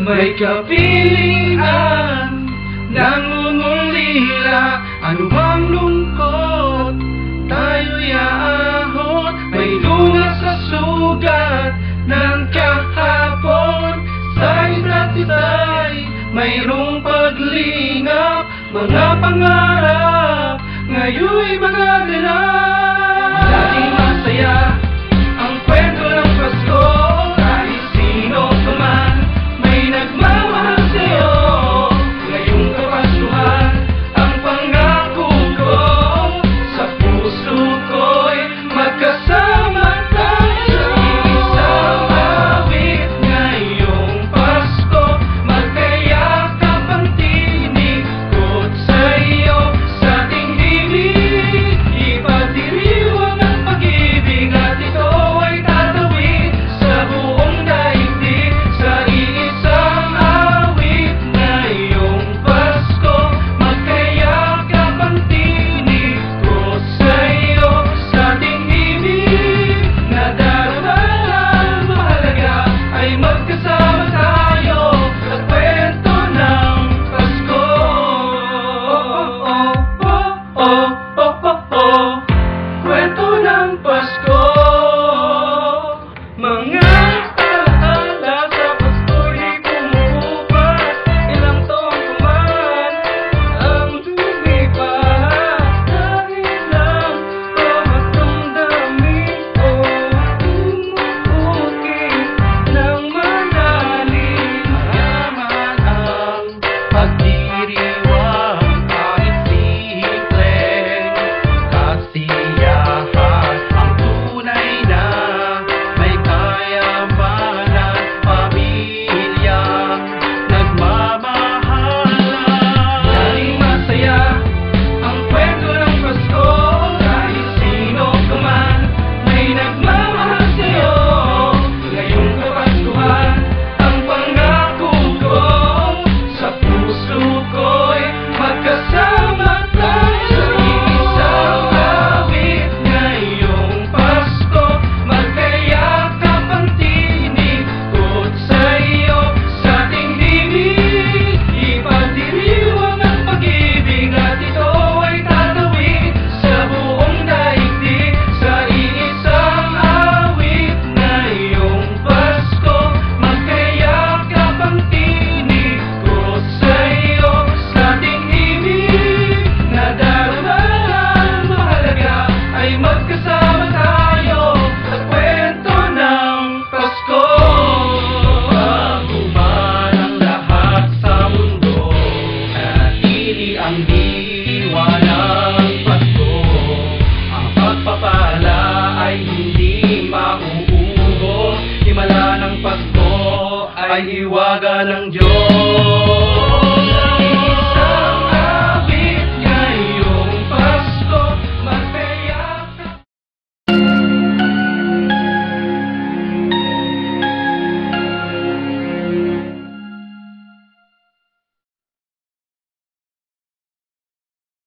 May kapilingan, nangungulila. Ano bang lungkot, tayo'y aahon. May lunas sa sugat ng kahapon. Sa isa't isa'y mayroong paglingap. Mga pangarap ngayon'y magaganap. Laging masaya ang kwento ng Pasko. Kahit sino ka man may nagmamahal sa'yo. Ngayong Kapaskuhan ang pangako ko. Sa puso ko'y magkasama tayo. Isang awit ngayong Pasko. Magkayakap ang tinig ko't sa'yo. Sa ating bibig ipagdiriwang ang pag-ibig. At ito ay tatawid sa buong daigdig. Sa iisang awit ngayong Pasko. Magkayakap ang tinig ko sa'yo. Sa ating ibig na darama, mahalaga ay magkasama tayo sa kwento ng Pasko. Kwento ng Pasko. Mga alaala sa Pasko'y kumukupas. Ilang taon pa man ang lumipas. Dahil lang bawat damdamin ko umuukit ng malalim. Mayaman ang pagdiriwang kahit simpleng kasiyahan. Ang tunay na may kayamanan, pamilyang nagmamahalan. Laging masaya ang kwento ng Pasko. Kahit sino ka man may nagmamahal sa'yo. Ngayong Kapaskuhan ang pangako ko. Sa puso ko'y magkasama tayo. Isang awit ngayong Pasko. Magkayakap ang tinig ko't sa'yo. Sa ating bibig ipagdiriwang ang pag-ibig. At ito ay tatawid sa buong daigdig. Sa iisang awit ngayong Pasko. Magkayakap ang tinig ko't sa'yo. Sa ating ibig na darama, mahalaga ay magkasama tayo sa kwento ng Pasko. Bago man ang lahat sa mundo, nanatili ang diwa ng Pasko. Ang pagpapala ay hindi mauubos. Himala ng Pasko ay hiwaga ng Diyos.